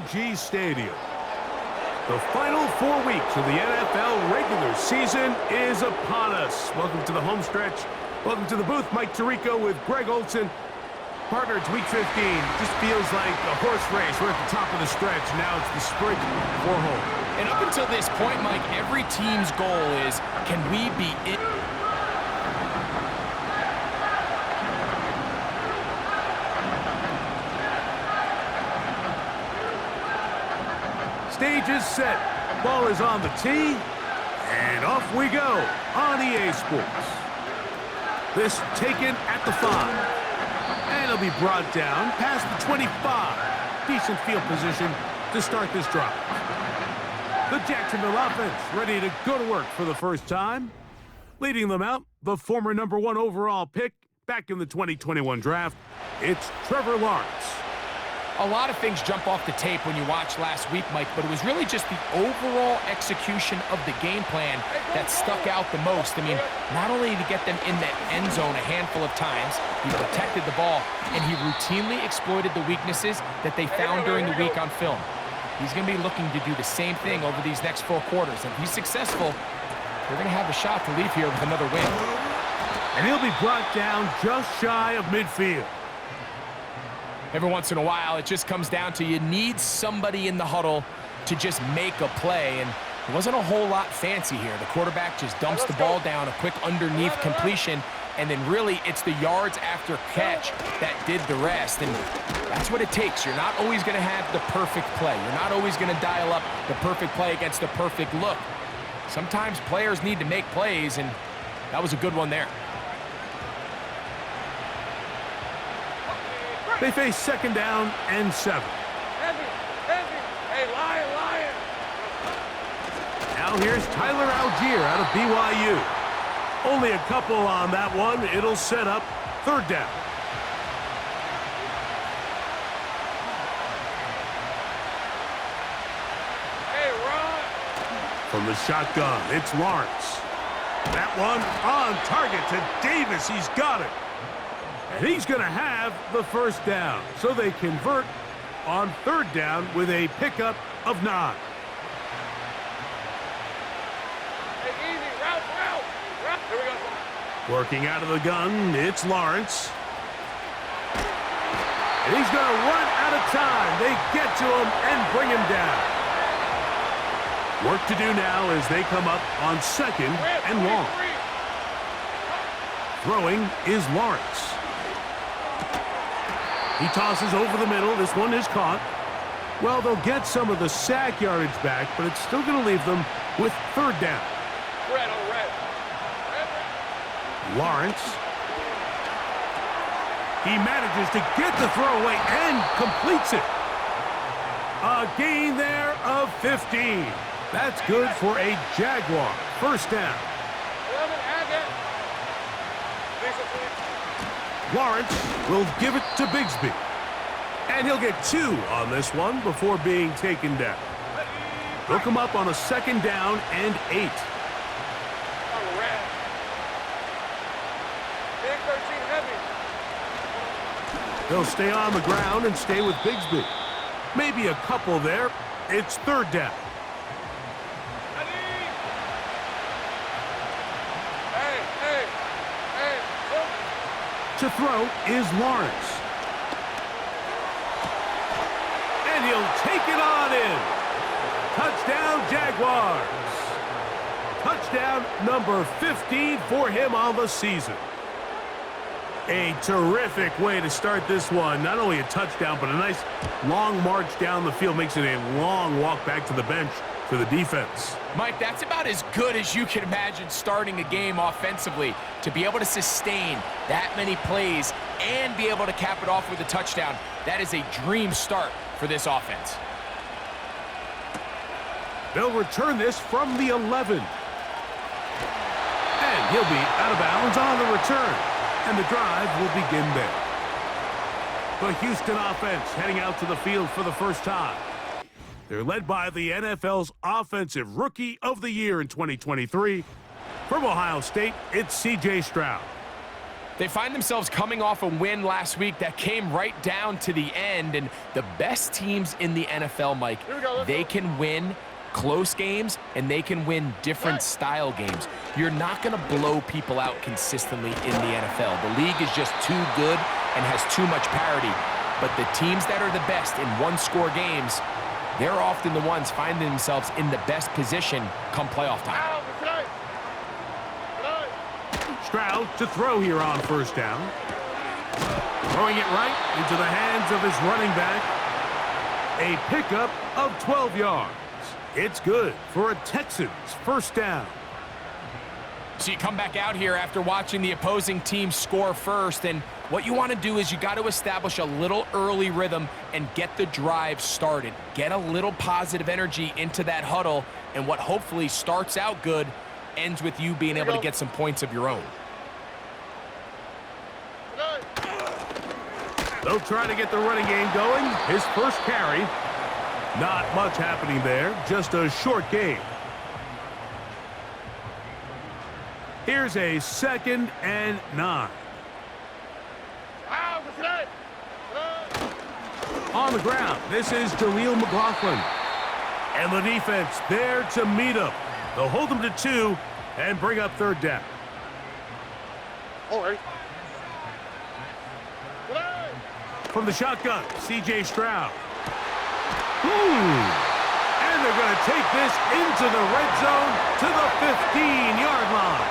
NRG Stadium. The final 4 weeks of the NFL regular season is upon us. Welcome to the home stretch. Welcome to the booth. Mike Tirico with Greg Olson. Partner, it's week 15. Just feels like a horse race. We're at the top of the stretch. Now it's the sprint for home. And up until this point, Mike, every team's goal is, can we be it? Stage is set. Ball is on the tee. And off we go on EA Sports. This taken at the 5. And it'll be brought down past the 25. Decent field position to start this drive. The Jacksonville offense ready to go to work for the first time. Leading them out, the former #1 overall pick back in the 2021 draft. It's Trevor Lawrence. A lot of things jump off the tape when you watch last week, Mike, but it was really just the overall execution of the game plan that stuck out the most. I mean, not only to get them in the end zone a handful of times, he protected the ball, and he routinely exploited the weaknesses that they found during the week on film. He's going to be looking to do the same thing over these next 4 quarters. If he's successful, they're going to have a shot to leave here with another win. And he'll be brought down just shy of midfield. Every once in a while, it just comes down to you need somebody in the huddle to just make a play, and it wasn't a whole lot fancy here. The quarterback just dumps the ball down, a quick underneath completion, and then really it's the yards after catch that did the rest, and that's what it takes. You're not always going to have the perfect play. You're not always going to dial up the perfect play against the perfect look. Sometimes players need to make plays, and that was a good one there. They face 2nd down and 7. Heavy. Hey, Lion. Now here's Tyler Algier out of BYU. Only a couple on that one. It'll set up 3rd down. Hey, run. From the shotgun, it's Lawrence. That one on target to Davis. He's got it. And he's going to have the 1st down. So they convert on 3rd down with a pickup of 9. Hey, easy. Route. Here we go. Working out of the gun, it's Lawrence. And he's going to run out of time. They get to him and bring him down. Work to do now as they come up on 2nd and long. Throwing is Lawrence. He tosses over the middle. This one is caught. Well, they'll get some of the sack yardage back, but it's still going to leave them with 3rd down. Red. Lawrence. He manages to get the throw away and completes it. A gain there of 15. That's good for a Jaguar. 1st down. 11, Agate. Lawrence will give it to Bigsby. And he'll get 2 on this one before being taken down. They'll come up on a 2nd down and 8. Red. Big 13, heavy. They'll stay on the ground and stay with Bigsby. Maybe a couple there. It's 3rd down. To throw is Lawrence. And he'll take it on in. Touchdown, Jaguars. Touchdown number 15 for him on the season. A terrific way to start this one. Not only a touchdown, but a nice long march down the field. Makes it a long walk back to the bench for the defense. Mike, that's about as good as you can imagine starting a game offensively. To be able to sustain that many plays and be able to cap it off with a touchdown, that is a dream start for this offense. They'll return this from the 11. And he'll be out of bounds on the return. And the drive will begin there. The Houston offense heading out to the field for the first time. They're led by the NFL's Offensive Rookie of the Year in 2023. From Ohio State, it's C.J. Stroud. They find themselves coming off a win last week that came right down to the end, and the best teams in the NFL, Mike, they can win close games, and they can win different style games. You're not going to blow people out consistently in the NFL. The league is just too good and has too much parity. But the teams that are the best in one-score games, they're often the ones finding themselves in the best position come playoff time. Stroud to throw here on first down. Throwing it right into the hands of his running back. A pickup of 12 yards. It's good for a Texans first down. So you come back out here after watching the opposing team score first, and what you want to do is you got to establish a little early rhythm and get the drive started. Get a little positive energy into that huddle, and what hopefully starts out good ends with you being able to get some points of your own. They'll try to get the running game going. His first carry. Not much happening there. Just a short game. Here's a 2nd and 9. On the ground, this is Jaleel McLaughlin. And the defense there to meet him. They'll hold them to 2 and bring up 3rd down. All right. From the shotgun, C.J. Stroud. And they're going to take this into the red zone to the 15-yard line.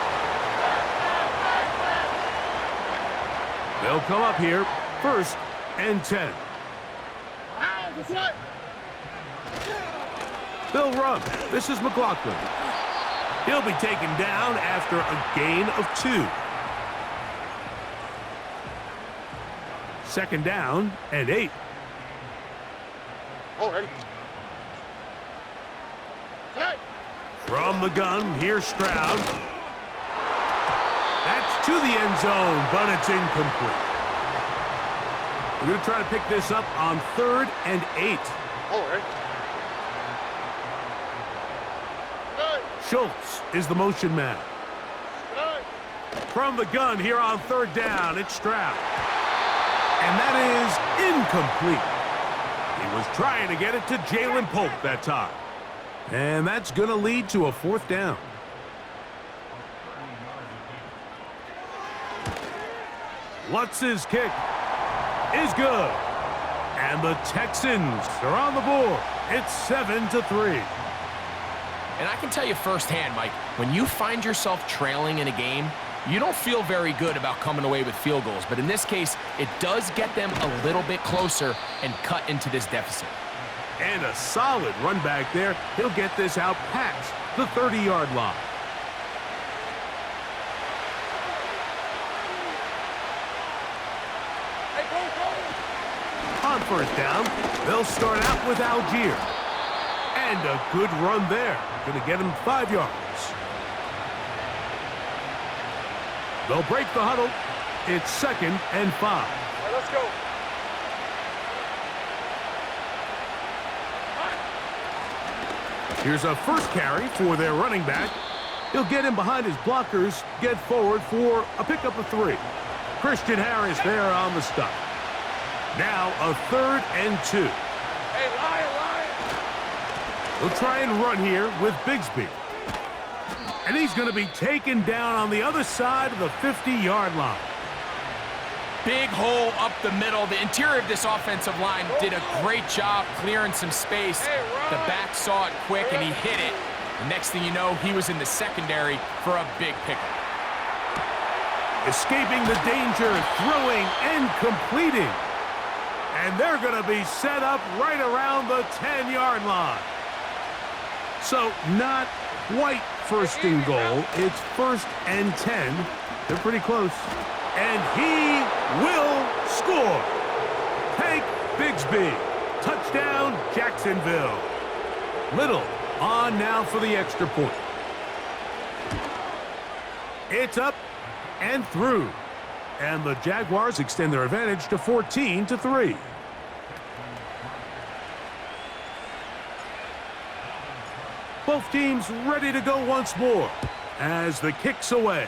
They'll come up here, 1st and 10. They'll run. This is McLaughlin. He'll be taken down after a gain of 2. 2nd down and 8. Already. From the gun, here's Stroud. That's to the end zone, but it's incomplete. We're going to try to pick this up on 3rd and 8. Already. Schultz is the motion man. From the gun here on 3rd down, it's Stroud. And that is incomplete. He was trying to get it to Jalen Polk that time. And that's going to lead to a 4th down. Lutz's kick is good. And the Texans are on the board. It's 7-3. And I can tell you firsthand, Mike, when you find yourself trailing in a game, you don't feel very good about coming away with field goals. But in this case, it does get them a little bit closer and cut into this deficit. And a solid run back there. He'll get this out past the 30-yard line. On 1st down, they'll start out with Algier. And a good run there. Going to get him 5 yards. They'll break the huddle. It's 2nd and 5. All right, let's go. Here's a first carry for their running back. He'll get him behind his blockers, get forward for a pickup of 3. Christian Harris there on the stop. Now a 3rd and 2. Hey, Lion. They'll try and run here with Bigsby. And he's going to be taken down on the other side of the 50-yard line. Big hole up the middle. The interior of this offensive line did a great job clearing some space. The back saw it quick, and he hit it. The next thing you know, he was in the secondary for a big pickup. Escaping the danger, throwing and completing. And they're going to be set up right around the 10-yard line. So not quite 1st and goal. It's 1st and 10. They're pretty close. And he will score. Hank Bigsby. Touchdown, Jacksonville. Little on now for the extra point. It's up and through. And the Jaguars extend their advantage to 14-3. Both teams ready to go once more as the kick's away.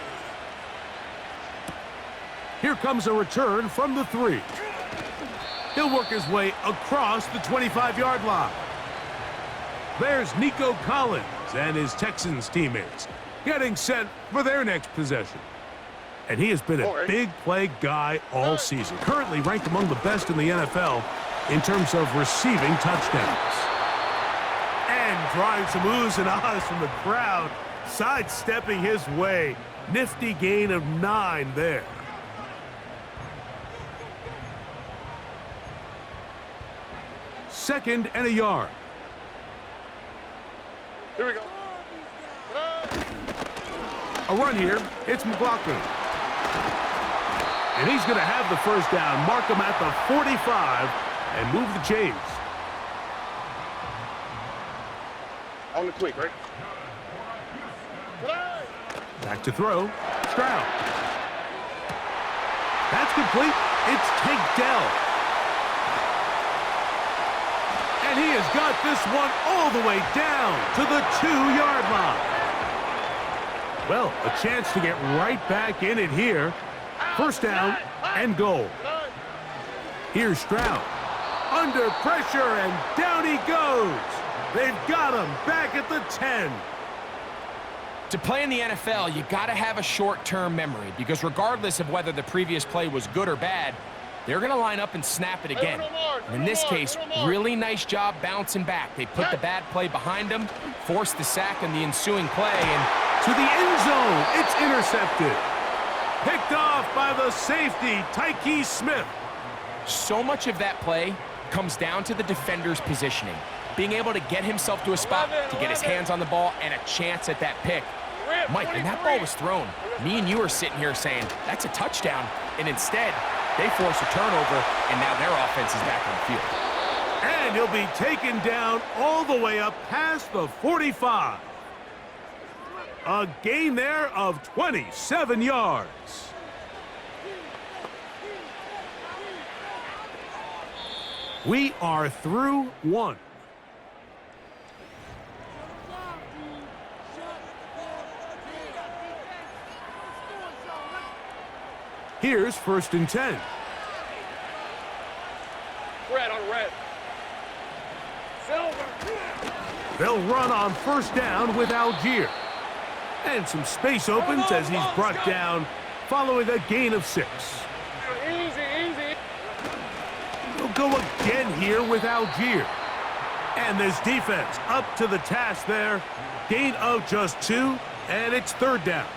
Here comes a return from the 3. He'll work his way across the 25-yard line. There's Nico Collins and his Texans teammates getting set for their next possession. And he has been a big play guy all season. Currently ranked among the best in the NFL in terms of receiving touchdowns. And drawing some oohs and ahs from the crowd, sidestepping his way. Nifty gain of 9 there. Second and a yard. Here we go. A run here. It's McLaughlin. And he's going to have the first down. Mark him at the 45 and move the chains. On the tweak, right? Back to throw. Stroud. That's complete. It's Tank Dell. And he has got this one all the way down to the 2-yard line. Well, a chance to get right back in it here. First down and goal. Here's Stroud. Under pressure, and down he goes. They've got him back at the 10. To play in the NFL, you got to have a short-term memory, because regardless of whether the previous play was good or bad, they're going to line up and snap it again. And in this case, really nice job bouncing back. They put the bad play behind them, forced the sack in the ensuing play, and to the end zone, it's intercepted. Picked off by the safety, Tyke Smith. so much of that play comes down to the defender's positioning. Being able to get himself to a spot to get his hands on the ball and a chance at that pick. Mike, when that ball was thrown, me and you are sitting here saying, that's a touchdown. And instead, they force a turnover, and now their offense is back on the field. And he'll be taken down all the way up past the 45. A gain there of 27 yards. We are through one. Here's 1st and 10. Red on red. Silver. They'll run on 1st down with Algier. And some space opens as he's brought down following a gain of 6. Easy, easy. They'll go again here with Algier. And this defense up to the task there. Gain of just 2, and it's 3rd down.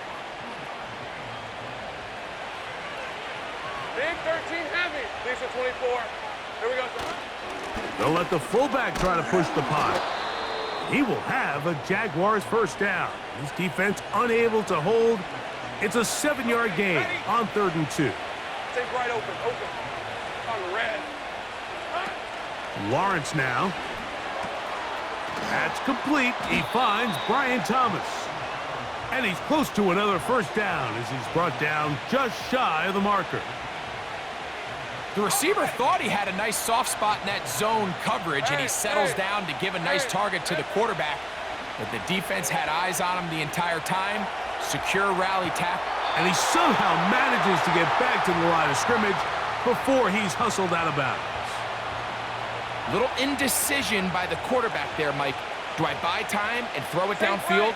Big 13 heavy. Decent 24. Here we go. They'll let the fullback try to push the pot. He will have a Jaguars 1st down. His defense unable to hold. It's a 7-yard gain on 3rd and 2. Take right open. On red. Lawrence now. That's complete. He finds Brian Thomas. And he's close to another 1st down as he's brought down just shy of the marker. The receiver thought he had a nice soft spot in that zone coverage, and he settles down to give a nice target to the quarterback. But the defense had eyes on him the entire time. Secure rally tackle. And he somehow manages to get back to the line of scrimmage before he's hustled out of bounds. Little indecision by the quarterback there, Mike. Do I buy time and throw it downfield,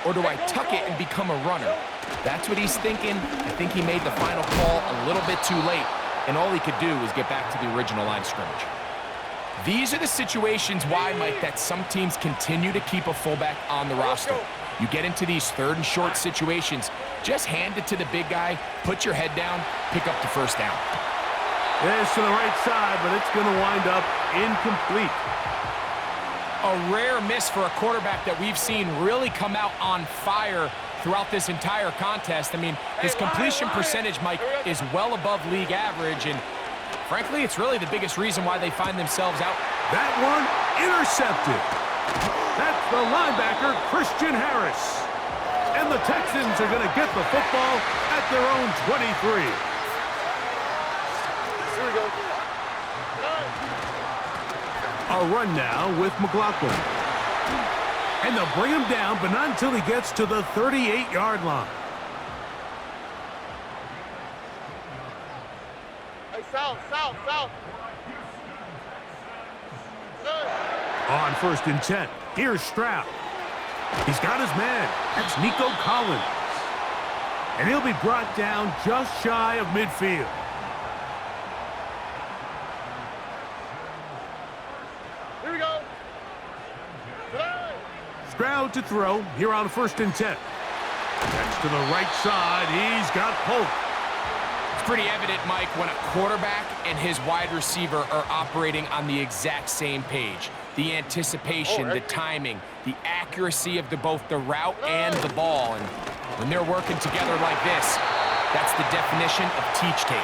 or do I tuck it and become a runner? That's what he's thinking. I think he made the final call a little bit too late, and all he could do was get back to the original line of scrimmage. These are the situations why, Mike, that some teams continue to keep a fullback on the roster. You get into these 3rd and short situations, just hand it to the big guy, put your head down, pick up the 1st down. This to the right side, but it's going to wind up incomplete. A rare miss for a quarterback that we've seen really come out on fire throughout this entire contest. I mean, his completion percentage, Mike, is well above league average, and frankly, it's really the biggest reason why they find themselves out. That one intercepted. That's the linebacker, Christian Harris. And the Texans are going to get the football at their own 23. Here we go. A run now with McLaughlin. And they'll bring him down, but not until he gets to the 38-yard line. South. On 1st and 10, here's Stroud. He's got his man. That's Nico Collins. And he'll be brought down just shy of midfield. Here we go. Stroud to throw here on 1st and 10. That's to the right side. He's got Polk. It's pretty evident, Mike, when a quarterback and his wide receiver are operating on the exact same page. The anticipation, the timing, the accuracy of both the route and the ball. And when they're working together like this, that's the definition of teach tape.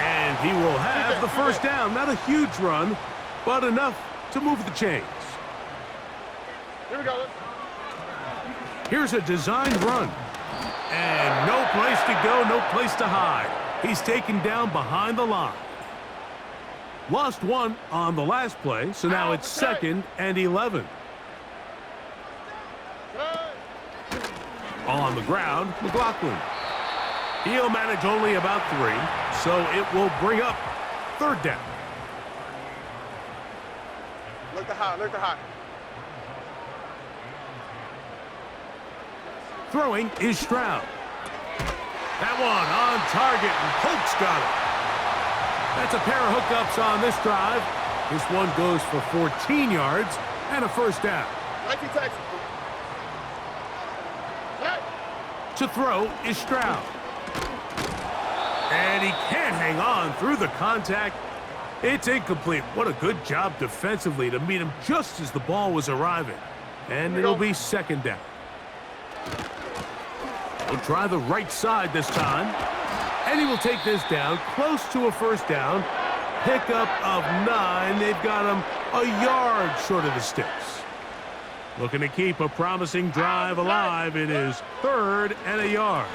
And he will have the first down. Not a huge run, but enough to move the chains. Here we go. Here's a designed run. And no place to go, no place to hide. He's taken down behind the line. Lost one on the last play, so now it's 2nd and 11. On the ground, McLaughlin. He'll manage only about 3, so it will bring up 3rd down. Look to high. Throwing is Stroud. That one on target, and Polk's got it. That's a pair of hookups on this drive. This one goes for 14 yards and a first down. To throw is Stroud. And he can't hang on through the contact. It's incomplete. What a good job defensively to meet him just as the ball was arriving. And it'll be 2nd down. He'll try the right side this time. And he will take this down close to a first down. Pickup of 9. They've got him a yard short of the sticks. Looking to keep a promising drive alive. It is 3rd and a yard.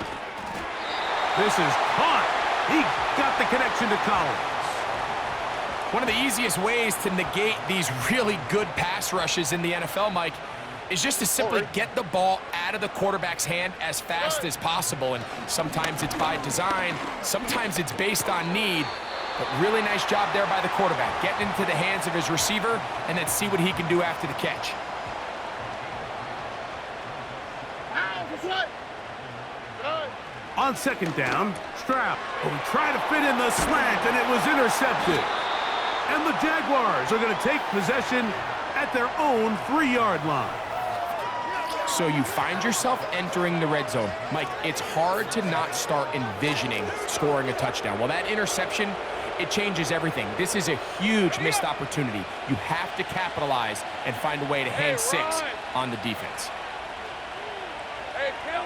This is caught. He got the connection to Collins. One of the easiest ways to negate these really good pass rushes in the NFL, Mike, is just to simply get the ball out of the quarterback's hand as fast as possible. And sometimes it's by design, sometimes it's based on need. But really nice job there by the quarterback, getting into the hands of his receiver and then see what he can do after the catch. On 2nd down, Stroud will try to fit in the slant, and it was intercepted. And the Jaguars are going to take possession at their own 3-yard line. So you find yourself entering the red zone. Mike, it's hard to not start envisioning scoring a touchdown. Well, that interception, it changes everything. This is a huge missed opportunity. You have to capitalize and find a way to hang 6 on the defense. Hey, kill.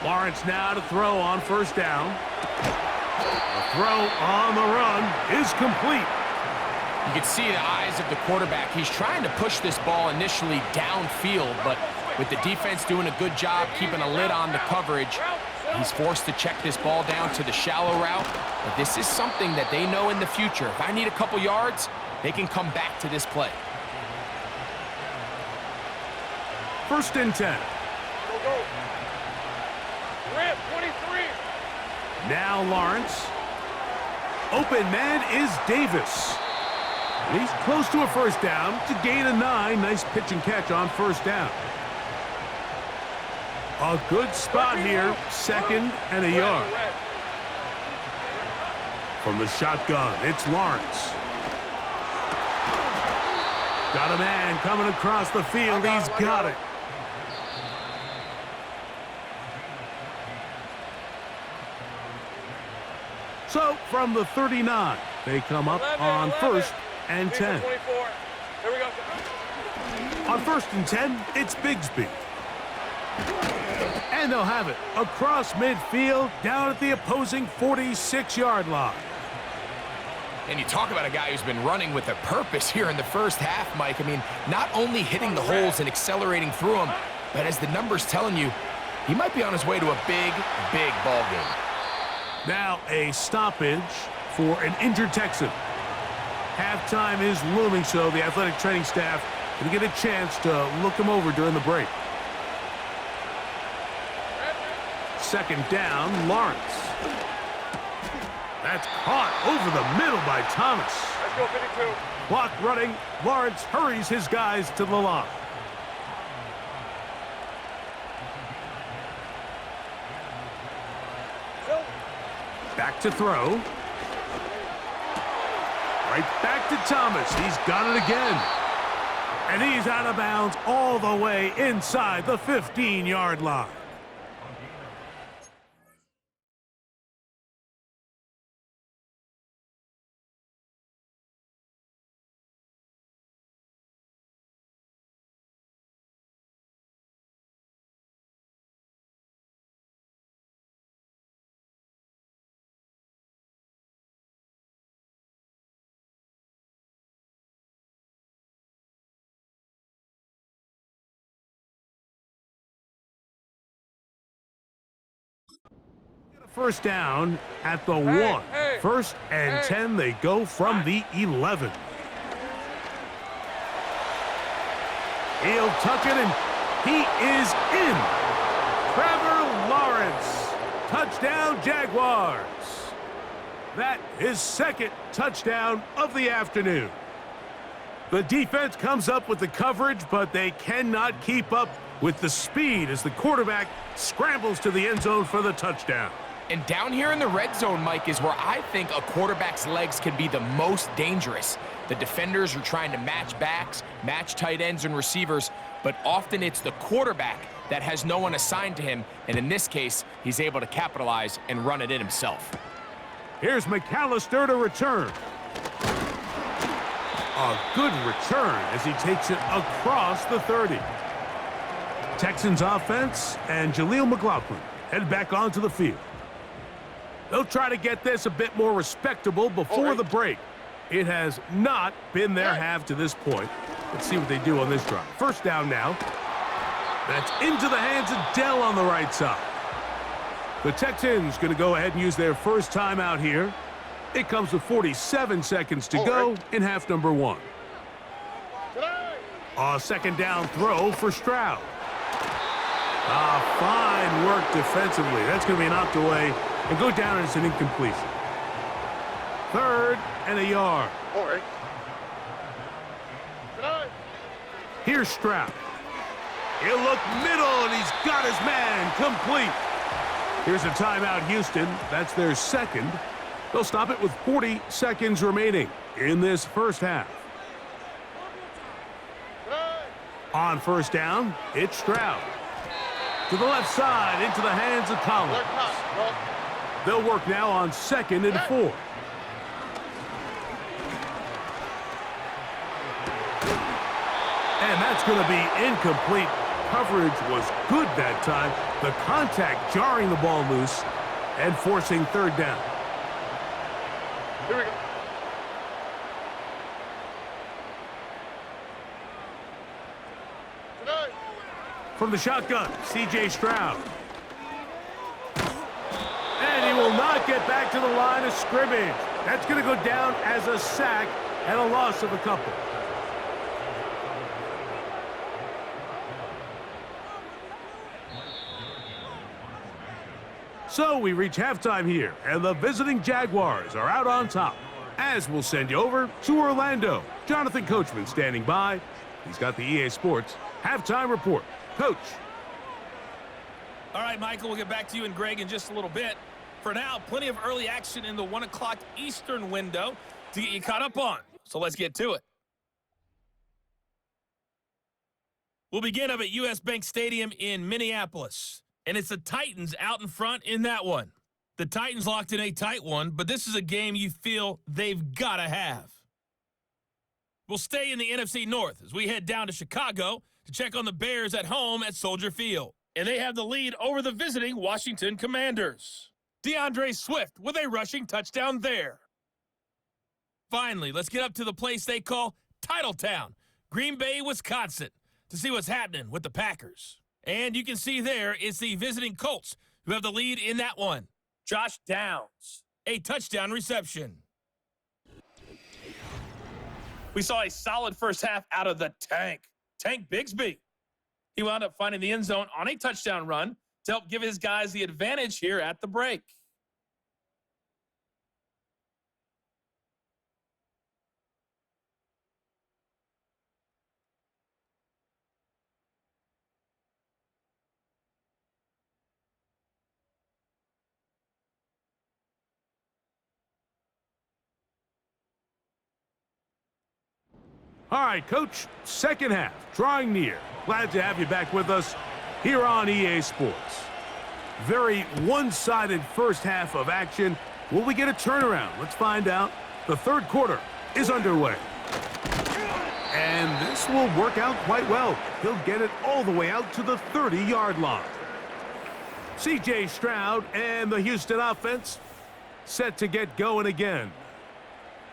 Lawrence now to throw on 1st down. The throw on the run is complete. You can see the eyes of the quarterback. He's trying to push this ball initially downfield, but with the defense doing a good job keeping a lid on the coverage, he's forced to check this ball down to the shallow route. But this is something that they know in the future. If I need a couple yards, they can come back to this play. 1st and 10. Go. Rip, 23. Now Lawrence. Open man is Davis. And he's close to a first down to gain a 9. Nice pitch and catch on 1st down. A good spot here, 2nd and a yard. From the shotgun, it's Lawrence. Got a man coming across the field. He's got it. So from the 39, they come up on 1st and 10. Here we go. On 1st and 10, it's Bigsby. And they'll have it across midfield down at the opposing 46-yard line. And you talk about a guy who's been running with a purpose here in the first half, Mike. I mean, not only hitting the holes and accelerating through them, but as the numbers telling you, he might be on his way to a big, big ball game. Now a stoppage for an injured Texan. Halftime is looming, so the athletic training staff will get a chance to look him over during the break. 2nd down, Lawrence. That's caught over the middle by Thomas. Let's go 52. Clock running. Lawrence hurries his guys to the line. Back to throw. Right back to Thomas. He's got it again. And he's out of bounds all the way inside the 15-yard line. First down at the 1. First and 10, they go from the 11. He'll tuck it, and he is in. Trevor Lawrence, touchdown Jaguars. That is second touchdown of the afternoon. The defense comes up with the coverage, but they cannot keep up with the speed as the quarterback scrambles to the end zone for the touchdown. And down here in the red zone, Mike, is where I think a quarterback's legs can be the most dangerous. The defenders are trying to match backs, match tight ends and receivers, but often it's the quarterback that has no one assigned to him, and in this case, he's able to capitalize and run it in himself. Here's McAllister to return. A good return as he takes it across the 30. Texans offense and Jaleel McLaughlin head back onto the field. They'll try to get this a bit more respectable before the break. It has not been their half to this point. Let's see what they do on this drive. First down now. That's into the hands of Dell on the right side. The Texans going to go ahead and use their first timeout here. It comes with 47 seconds to go in half number 1. A second down throw for Stroud. Fine work defensively. That's going to be knocked away and go down as an incompletion. Third and a yard. Here's Stroud. He'll look middle, and he's got his man complete. Here's a timeout, Houston. That's their second. They'll stop it with 40 seconds remaining in this first half. On first down, it's Stroud. To the left side, into the hands of Collins. They'll work now on 2nd and 4. And that's going to be incomplete. Coverage was good that time. The contact jarring the ball loose and forcing third down. Here we go. From the shotgun, C.J. Stroud. And he will not get back to the line of scrimmage. That's going to go down as a sack and a loss of a couple. So we reach halftime here, and the visiting Jaguars are out on top. As we'll send you over to Orlando. Jonathan Coachman standing by. He's got the EA Sports halftime report. Coach. All right, Michael, we'll get back to you and Greg in just a little bit. For now, plenty of early action in the 1 o'clock Eastern window to get you caught up on. So let's get to it. We'll begin up at US Bank Stadium in Minneapolis. And it's the Titans out in front in that one. The Titans locked in a tight one, but this is a game you feel they've got to have. We'll stay in the NFC North as we head down to Chicago to check on the Bears at home at Soldier Field. And they have the lead over the visiting Washington Commanders. DeAndre Swift with a rushing touchdown there. Finally, let's get up to the place they call Titletown, Green Bay, Wisconsin, to see what's happening with the Packers. And you can see there it's the visiting Colts who have the lead in that one. Josh Downs, a touchdown reception. We saw a solid first half out of the Tank Bigsby. He wound up finding the end zone on a touchdown run to help give his guys the advantage here at the break. All right, Coach, second half, drawing near. Glad to have you back with us here on EA Sports. Very one-sided first half of action. Will we get a turnaround? Let's find out. The third quarter is underway. And this will work out quite well. He'll get it all the way out to the 30-yard line. C.J. Stroud and the Houston offense set to get going again.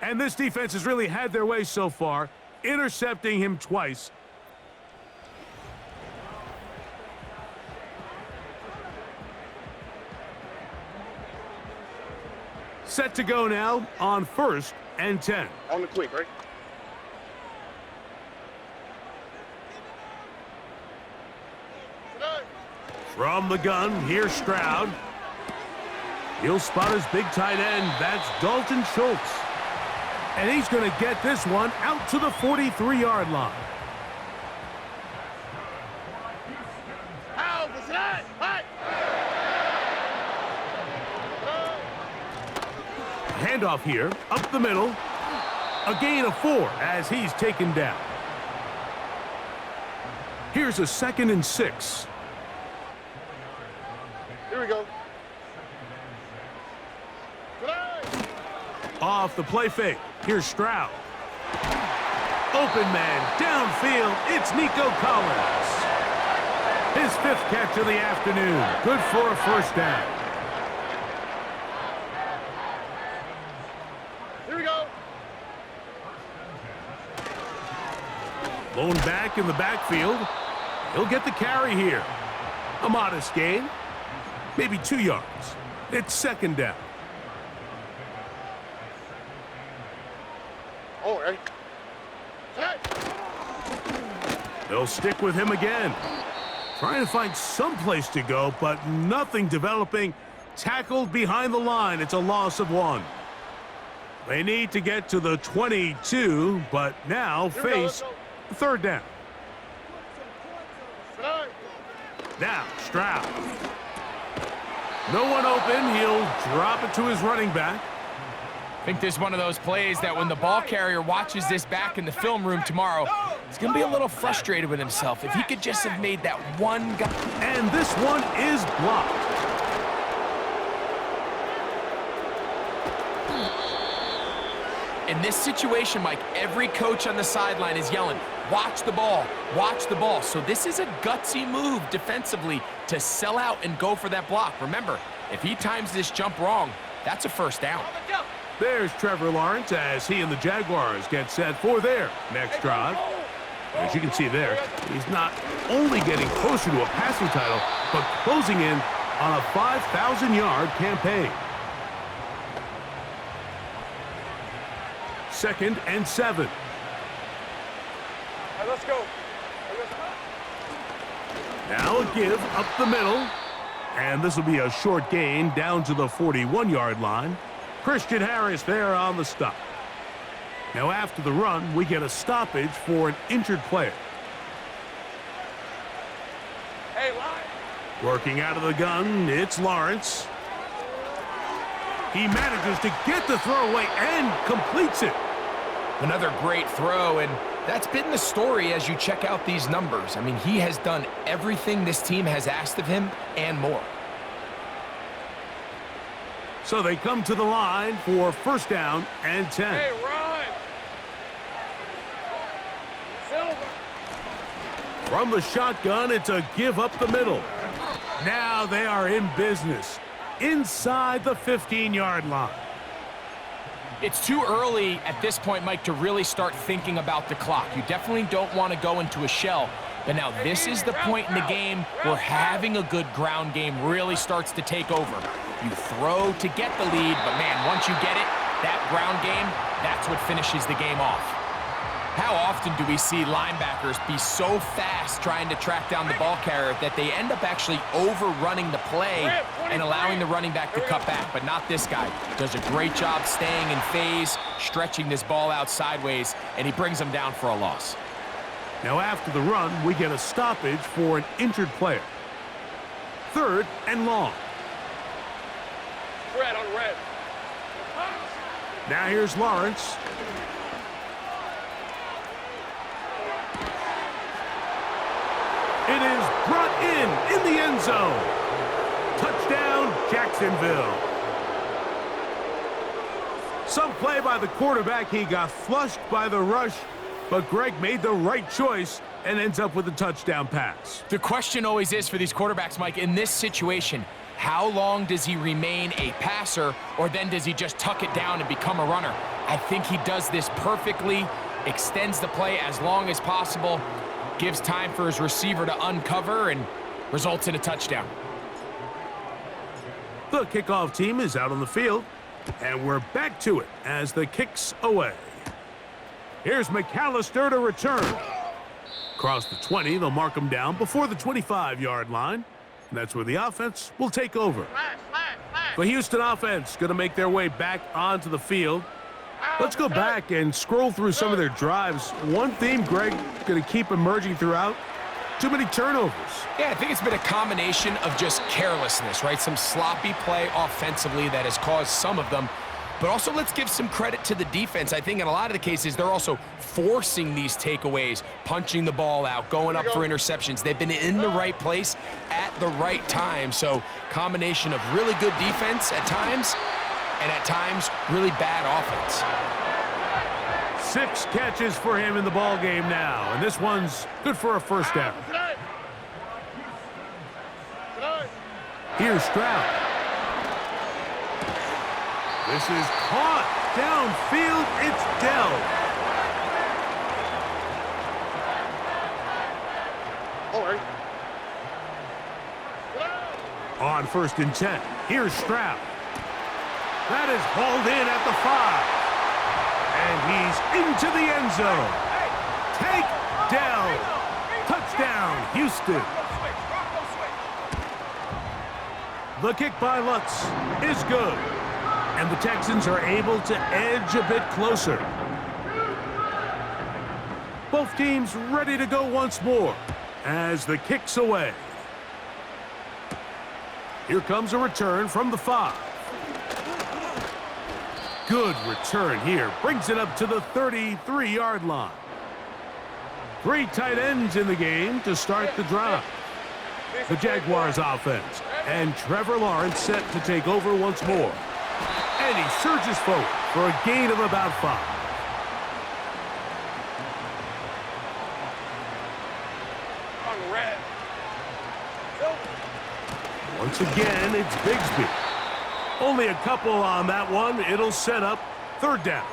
And this defense has really had their way so far, intercepting him twice. Set to go now on 1st and 10. On the quick, right? From the gun, here's Stroud. He'll spot his big tight end. That's Dalton Schultz. And he's going to get this one out to the 43-yard line. Handoff here, up the middle. A gain of 4 as he's taken down. Here's a 2nd and 6. Here we go. Off the play fake. Here's Stroud. Open man, downfield. It's Nico Collins. His 5th catch of the afternoon. Good for a first down. Here we go. Blown back in the backfield. He'll get the carry here. A modest gain. Maybe 2 yards. It's 2nd down. All right. They'll stick with him again. Trying to find some place to go, but nothing developing. Tackled behind the line. It's a loss of 1. They need to get to the 22, but now face 3rd down. Now, Stroud. No one open. He'll drop it to his running back. I think this is one of those plays that when the ball carrier watches this back in the film room tomorrow, he's going to be a little frustrated with himself. If he could just have made that one guy. And this one is blocked. In this situation, Mike, every coach on the sideline is yelling, watch the ball, watch the ball. So this is a gutsy move defensively to sell out and go for that block. Remember, if he times this jump wrong, that's a first down. There's Trevor Lawrence as he and the Jaguars get set for their next drive. As you can see there, he's not only getting closer to a passing title, but closing in on a 5,000-yard campaign. 2nd and 7. All right, let's go. Now a give up the middle. And this will be a short gain down to the 41-yard line. Christian Harris there on the stop. Now after the run, we get a stoppage for an injured player. Hey, line. Working out of the gun, it's Lawrence. He manages to get the throw away and completes it. Another great throw, and that's been the story as you check out these numbers. I mean, he has done everything this team has asked of him and more. So they come to the line for 1st down and 10. Hey, run. Silver. From the shotgun, it's a give up the middle. Now they are in business inside the 15-yard line. It's too early at this point, Mike, to really start thinking about the clock. You definitely don't want to go into a shell. But now this is the point in the game where having a good ground game really starts to take over. You throw to get the lead, but man, once you get it, that ground game, that's what finishes the game off. How often do we see linebackers be so fast trying to track down the ball carrier that they end up actually overrunning the play and allowing the running back to cut back? But not this guy. Does a great job staying in phase, stretching this ball out sideways, and he brings them down for a loss. Now after the run, we get a stoppage for an injured player. 3rd and long. Red on red. Now here's Lawrence. It is brought in the end zone. Touchdown, Jacksonville. Some play by the quarterback. He got flushed by the rush, but Greg made the right choice and ends up with a touchdown pass. The question always is for these quarterbacks, Mike, in this situation, how long does he remain a passer, or then does he just tuck it down and become a runner? I think he does this perfectly, extends the play as long as possible, gives time for his receiver to uncover, and results in a touchdown. The kickoff team is out on the field, and we're back to it as the kick's away. Here's McAllister to return. Across the 20, they'll mark him down before the 25-yard line. And that's where the offense will take over. The Houston offense going to make their way back onto the field. Let's go back and scroll through some of their drives. One theme, Greg, going to keep emerging throughout. Too many turnovers. Yeah, I think it's been a combination of just carelessness, right? Some sloppy play offensively that has caused some of them. But also, let's give some credit to the defense. I think in a lot of the cases, they're also forcing these takeaways, punching the ball out, going up for interceptions. They've been in the right place at the right time. So, combination of really good defense at times, and at times, really bad offense. 6 catches for him in the ball game now, and this one's good for a first down. Here's Stroud. This is caught downfield. It's Dell. On 1st and 10, here's Stroud. That is hauled in at the 5. And he's into the end zone. Take Dell. Touchdown, Houston. The kick by Lutz is good. And the Texans are able to edge a bit closer. Both teams ready to go once more as the kick's away. Here comes a return from the 5. Good return here. Brings it up to the 33-yard line. 3 tight ends in the game to start the drive. The Jaguars offense. And Trevor Lawrence set to take over once more. And he surges forward for a gain of about 5. Once again, it's Bigsby. Only a couple on that one. It'll set up 3rd down.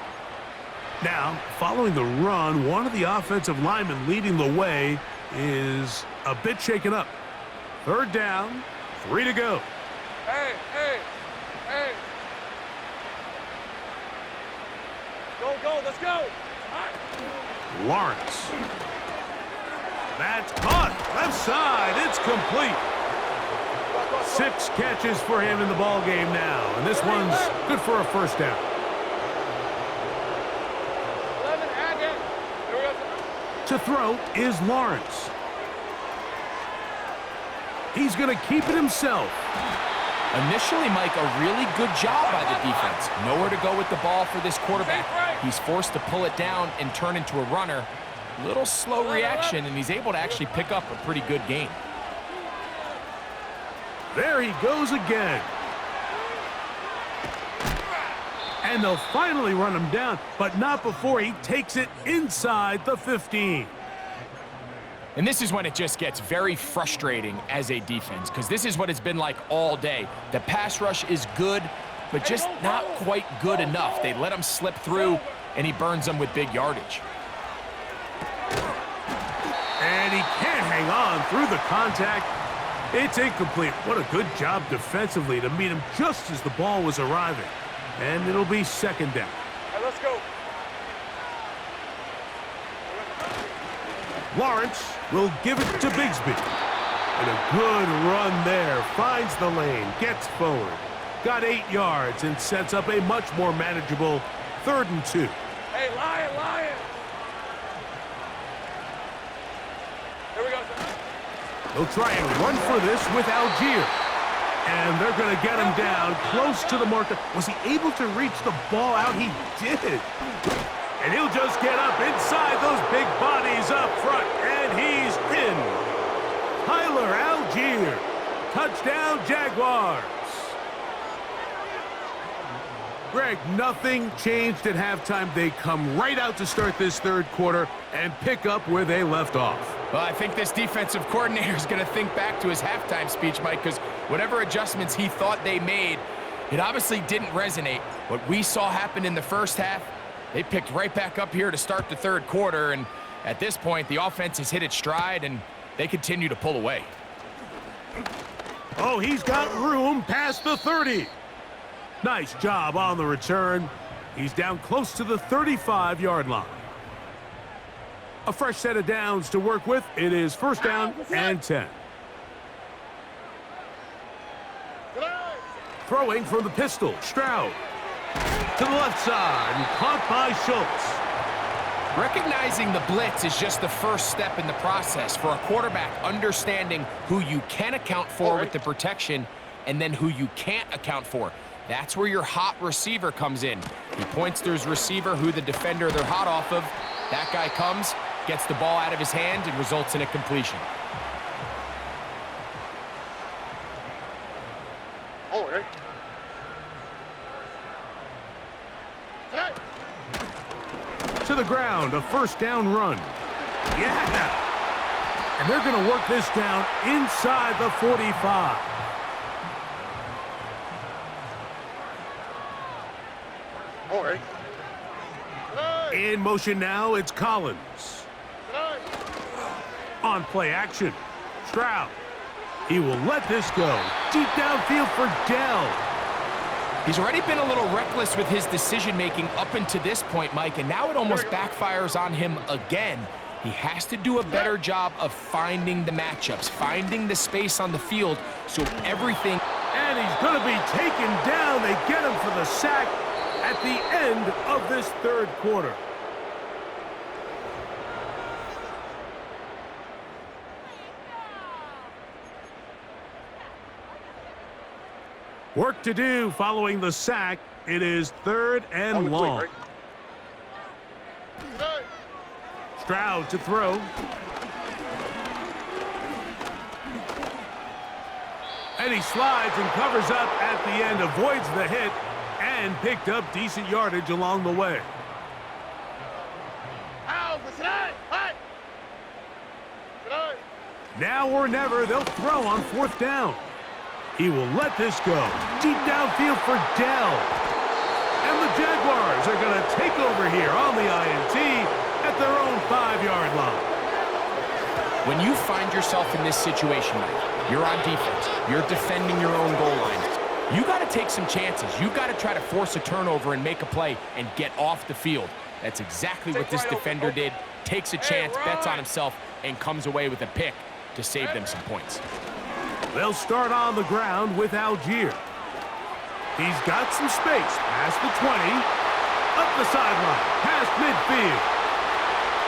Now, following the run, one of the offensive linemen leading the way is a bit shaken up. 3rd down, 3 to go. Hey. Go, let's go. Lawrence. That's caught. Left side. It's complete. 6 catches for him in the ball game now, and this one's good for a first down. 11, add in. Here we go. To throw is Lawrence. He's going to keep it himself. Initially, Mike, a really good job by the defense. Nowhere to go with the ball for this quarterback. He's forced to pull it down and turn into a runner. Little slow reaction, and he's able to actually pick up a pretty good gain. There he goes again. And they'll finally run him down, but not before he takes it inside the 15. And this is when it just gets very frustrating as a defense, because this is what it's been like all day. The pass rush is good, but just not quite good enough. They let him slip through, and he burns them with big yardage. And he can't hang on through the contact. It's incomplete. What a good job defensively to meet him just as the ball was arriving. And it'll be 2nd down. All right, let's go. Lawrence will give it to Bigsby. And a good run there. Finds the lane, gets forward. Got 8 yards and sets up a much more manageable 3rd and 2. Hey, Lion. Here we go. They'll try and run for this with Algier. And they're going to get him down close to the marker. Was he able to reach the ball out? He did. And he'll just get up inside those big bodies up front. And he's in. Touchdown, Jaguars. Greg, nothing changed at halftime. They come right out to start this third quarter and pick up where they left off. Well, I think this defensive coordinator is going to think back to his halftime speech, Mike, because whatever adjustments he thought they made, it obviously didn't resonate. What we saw happen in the first half, they picked right back up here to start the third quarter, and at this point, the offense has hit its stride, and they continue to pull away. Oh, he's got room past the 30. Nice job on the return. He's down close to the 35-yard line. A fresh set of downs to work with. It is first down and 10. Throwing from the pistol, Stroud. To the left side, and caught by Schultz. Recognizing the blitz is just the first step in the process for a quarterback, understanding who you can account for with the protection and then who you can't account for. That's where your hot receiver comes in. He points to his receiver, who the defender they're hot off of. That guy comes, gets the ball out of his hand, and results in a completion. To the ground, a first down run. Yeah! And they're going to work this down inside the 45. In motion now, it's Collins. On play action, Stroud. He will let this go. Deep downfield for Dell. He's already been a little reckless with his decision-making up until this point, Mike, and now it almost backfires on him again. He has to do a better job of finding the matchups, finding the space on the field, so everything... And he's going to be taken down. They get him for the sack at the end of this third quarter. Work to do following the sack. It is third and long. Stroud to throw. And he slides and covers up at the end, avoids the hit, and picked up decent yardage along the way. Now or never, they'll throw on fourth down. He will let this go. Deep downfield for Dell. And the Jaguars are going to take over here on the INT at their own 5-yard line. When you find yourself in this situation, Mike, you're on defense, you're defending your own goal line, you got to take some chances. You got to try to force a turnover and make a play and get off the field. That's exactly what this defender did. Takes a chance, bets on himself, and comes away with a pick to save them some points. They'll start on the ground with Algier. He's got some space past the 20, up the sideline, past midfield,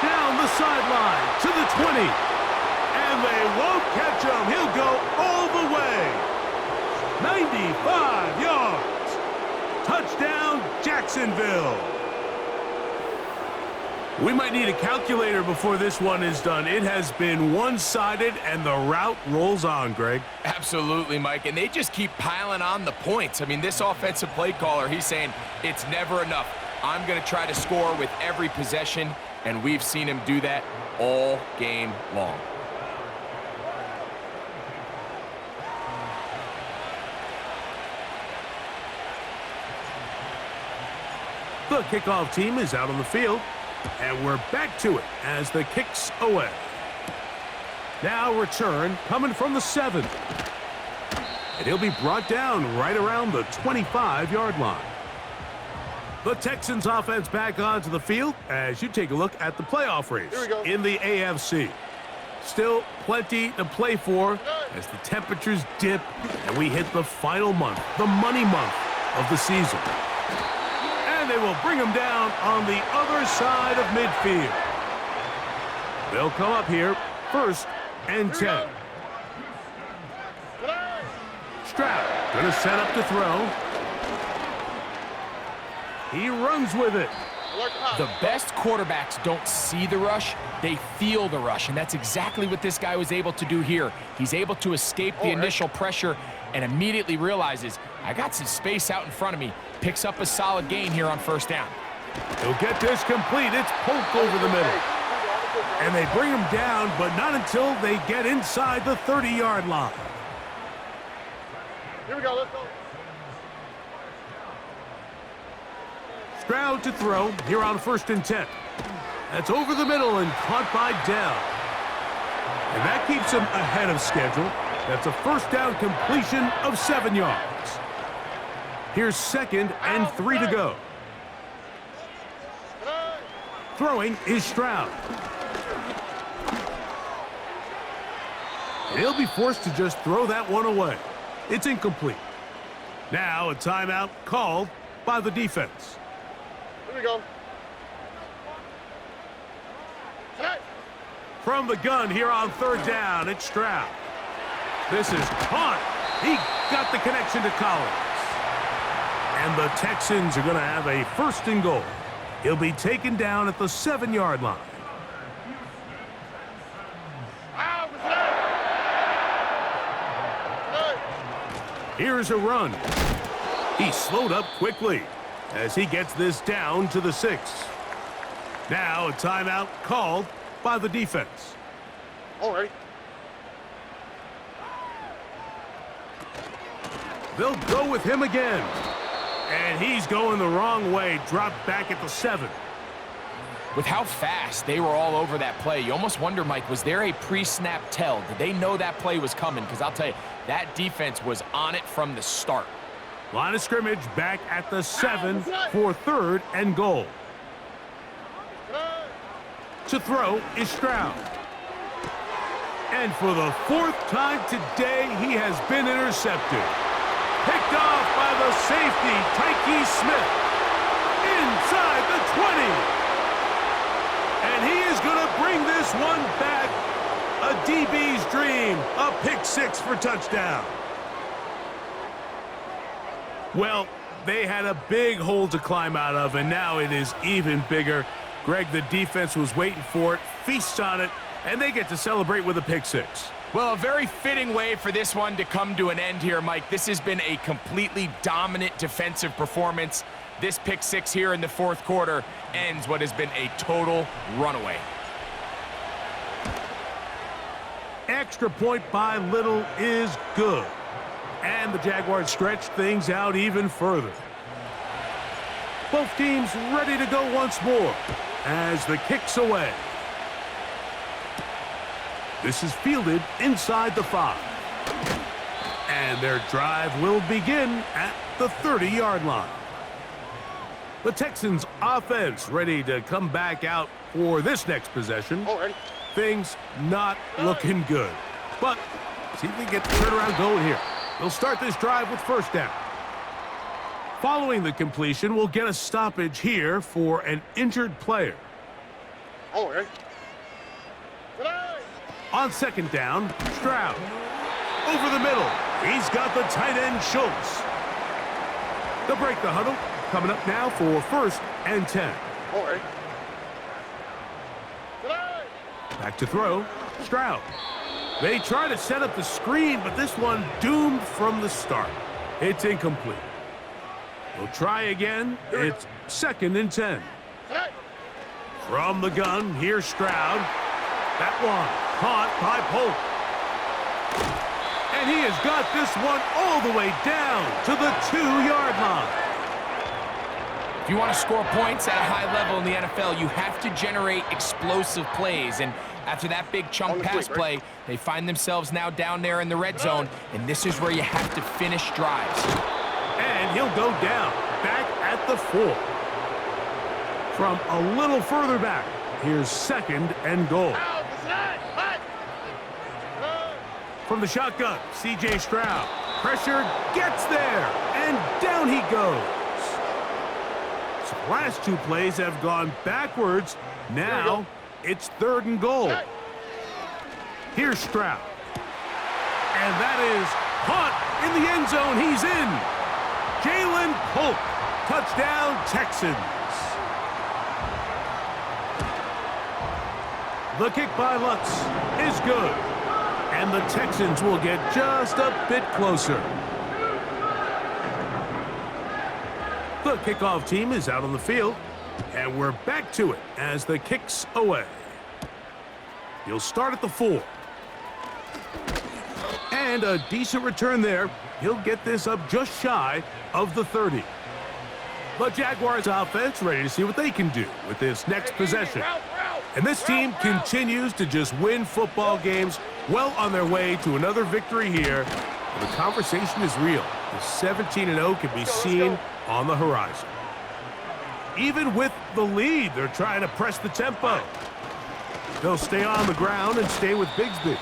down the sideline to the 20, and they won't catch him. He'll go all the way. 95 yards. Touchdown, Jacksonville. We might need a calculator before this one is done. It has been one-sided, and the route rolls on, Greg. Absolutely, Mike, and they just keep piling on the points. I mean, this offensive play caller, he's saying it's never enough. I'm going to try to score with every possession, and we've seen him do that all game long. The kickoff team is out on the field. And we're back to it as the kick's away. Now return coming from the 7. And he'll be brought down right around the 25-yard line. The Texans offense back onto the field as you take a look at the playoff race in the AFC. Still plenty to play for as the temperatures dip and we hit the final month, the money month of the season. And they will bring him down on the other side of midfield. They'll come up here first and 10. Stroud going to set up to throw. He runs with it. The best quarterbacks don't see the rush, they feel the rush, and that's exactly what this guy was able to do here. He's able to escape the initial pressure and immediately realizes, I got some space out in front of me. Picks up a solid gain here on first down. He'll get this complete. It's Polk over the middle. And they bring him down, but not until they get inside the 30-yard line. Here we go, let's go. Stroud to throw here on 1st and 10. That's over the middle and caught by Dell. And that keeps him ahead of schedule. That's a first down completion of 7 yards. Here's 2nd and 3 to go. Throwing is Stroud. And he'll be forced to just throw that one away. It's incomplete. Now a timeout called by the defense. Here we go. From the gun here on 3rd down, it's Stroud. This is caught. He got the connection to Collins. And the Texans are going to have a 1st and goal. He'll be taken down at the 7-yard line. Here's a run. He slowed up quickly as he gets this down to the 6. Now a timeout called by the defense. All right. They'll go with him again. And he's going the wrong way, dropped back at the 7. With how fast they were all over that play, you almost wonder, Mike, was there a pre-snap tell? Did they know that play was coming? Because I'll tell you, that defense was on it from the start. Line of scrimmage back at the 7 for 3rd and goal. To throw is Stroud. And for the 4th time today, he has been intercepted. Picked off by the safety, Tyke Smith. Inside the 20. And he is going to bring this one back. A DB's dream. A pick 6 for touchdown. Well, they had a big hole to climb out of, and now it is even bigger. Greg, the defense was waiting for it, feasts on it, and they get to celebrate with a pick 6. Well, a very fitting way for this one to come to an end here, Mike. This has been a completely dominant defensive performance. This pick 6 here in the 4th quarter ends what has been a total runaway. Extra point by Little is good. And the Jaguars stretch things out even further. Both teams ready to go once more as the kick's away. This is fielded inside the 5. And their drive will begin at the 30-yard line. The Texans offense ready to come back out for this next possession. Alright. Things not looking good. But see if they get the turnaround going here. They'll start this drive with 1st down. Following the completion, we'll get a stoppage here for an injured player. Alright. On 2nd down, Stroud. Over the middle. He's got the tight end, Schultz. They'll break the huddle. Coming up now for 1st and 10. Alright. Back to throw, Stroud. They try to set up the screen, but this one doomed from the start. It's incomplete. We'll try again. It's 2nd and 10. From the gun, here's Stroud. That one caught by Polk. And he has got this one all the way down to the 2-yard line. If you want to score points at a high level in the NFL, you have to generate explosive plays. And after that big chunk pass play, they find themselves now down there in the red zone, and this is where you have to finish drives. And he'll go down, back at the 4. From a little further back, here's 2nd and goal. From the shotgun, C.J. Stroud. Pressure gets there, and down he goes. So the last 2 plays have gone backwards. Now it's 3rd and goal. Here's Stroud. And that is caught in the end zone. He's in. Jalen Polk. Touchdown, Texans. The kick by Lutz is good. And the Texans will get just a bit closer. The kickoff team is out on the field. And we're back to it as the kick's away. He'll start at the 4. And a decent return there. He'll get this up just shy of the 30. The Jaguars offense ready to see what they can do with this next possession. And this team continues to just win football games, well on their way to another victory here. And the conversation is real. The 17-0 can be seen on the horizon. Even with the lead, they're trying to press the tempo. They'll stay on the ground and stay with Bigsby.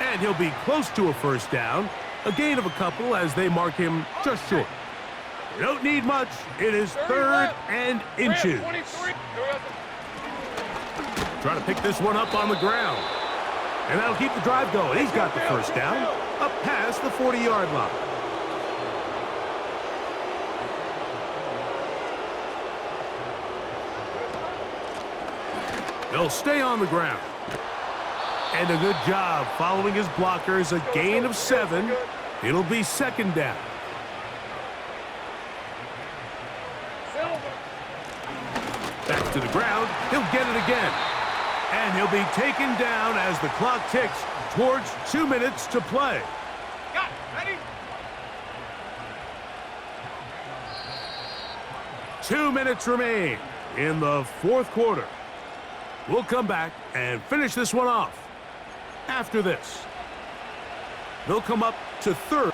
And he'll be close to a first down, a gain of a couple as they mark him just short. You don't need much. It is 3rd and inches. Trying to pick this one up on the ground. And that'll keep the drive going. He's got the first down, up past the 40-yard line. They'll stay on the ground. And a good job following his blockers, a gain of 7. It'll be 2nd down. Back to the ground. He'll get it again. And he'll be taken down as the clock ticks towards 2 minutes to play. Got it. Ready? 2 minutes remain in the 4th quarter. We'll come back and finish this one off. After this, they'll come up to 3rd.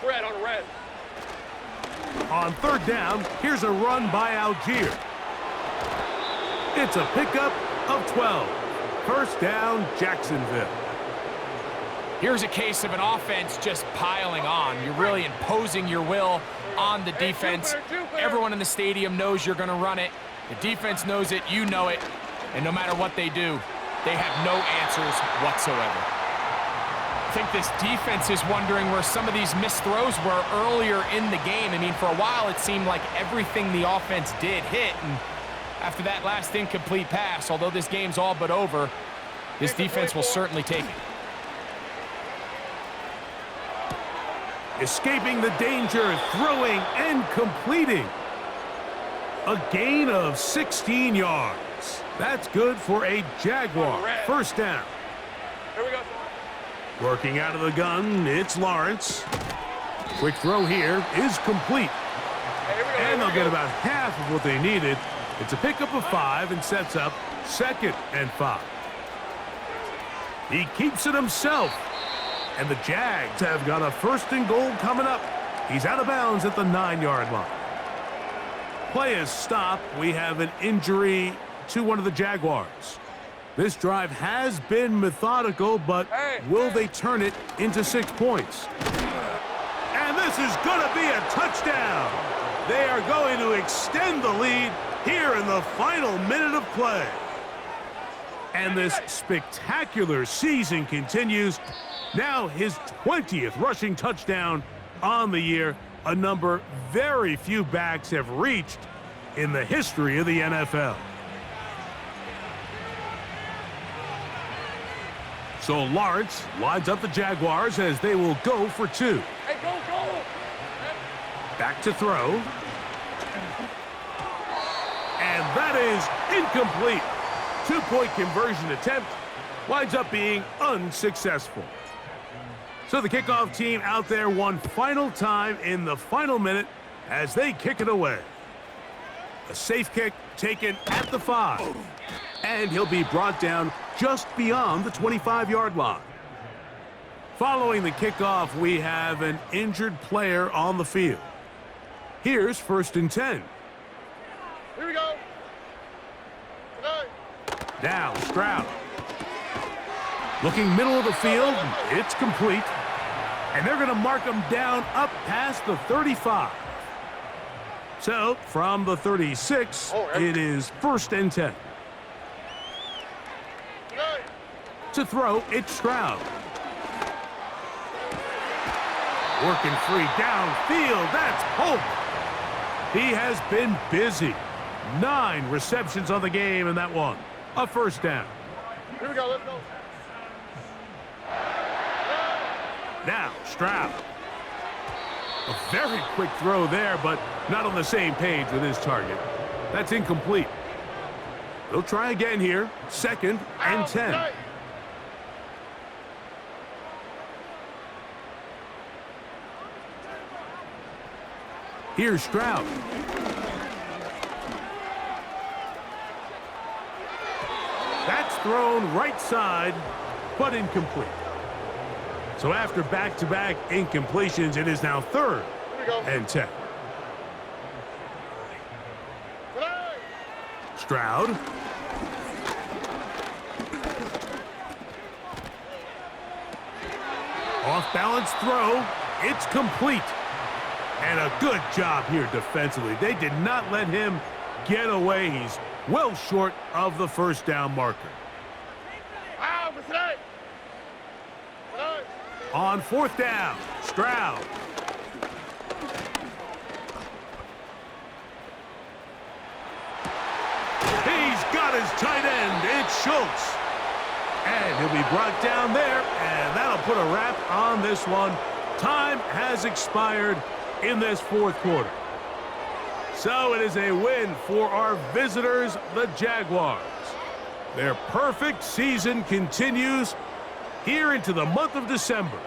Red on red. On 3rd down, here's a run by Algier. It's a pickup of 12. First down, Jacksonville. Here's a case of an offense just piling on. You're really imposing your will on the defense. Everyone in the stadium knows you're going to run it. The defense knows it, you know it. And no matter what they do, they have no answers whatsoever. I think this defense is wondering where some of these missed throws were earlier in the game. I mean, for a while, it seemed like everything the offense did hit. And after that last incomplete pass, although this game's all but over, this defense will certainly take it. Escaping the danger, throwing and completing. A gain of 16 yards. That's good for a Jaguar. First down. Here we go. Working out of the gun, it's Lawrence. Quick throw here is complete. And they'll get about half of what they needed. It's a pickup of 5 and sets up 2nd and 5. He keeps it himself. And the Jags have got a 1st and goal coming up. He's out of bounds at the 9-yard line. Play is stopped. We have an injury to one of the Jaguars. This drive has been methodical, but will they turn it into 6 points? And this is going to be a touchdown. They are going to extend the lead here in the final minute of play. And this spectacular season continues. Now his 20th rushing touchdown on the year, a number very few backs have reached in the history of the NFL. So Lawrence lines up the Jaguars as they will go for 2. Hey, go, go! Back to throw. And that is incomplete. 2-point conversion attempt winds up being unsuccessful. So the kickoff team out there one final time in the final minute as they kick it away. A safe kick taken at the 5. And he'll be brought down just beyond the 25-yard line. Following the kickoff, we have an injured player on the field. Here's 1st and 10. Here we go. Go. Now Stroud. Looking middle of the field, it's complete. And they're going to mark him down up past the 35. So, from the 36, it is 1st and 10. To throw, it's Stroud. Working free downfield, that's Polk. He has been busy. 9 receptions on the game in that one. A 1st down. Here we go, let's go. Now, Stroud. A very quick throw there, but not on the same page with his target. That's incomplete. They'll try again here. 2nd and 10. Here's Stroud. That's thrown right side, but incomplete. So after back-to-back incompletions, it is now 3rd and 10. Stroud. Off-balance throw. It's complete. And a good job here defensively. They did not let him get away. He's well short of the 1st down marker. On 4th down, Stroud. He's got his tight end. It's Schultz. And he'll be brought down there, and that'll put a wrap on this one. Time has expired in this 4th quarter. So it is a win for our visitors, the Jaguars. Their perfect season continues here into the month of December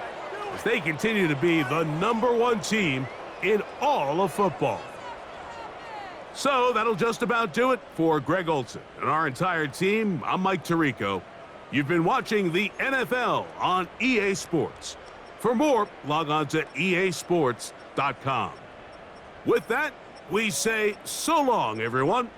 as they continue to be the #1 team in all of football. So that'll just about do it for Greg Olson and our entire team. I'm Mike Tirico. You've been watching the NFL on EA Sports. For more, log on to easports.com. With that, we say so long, everyone.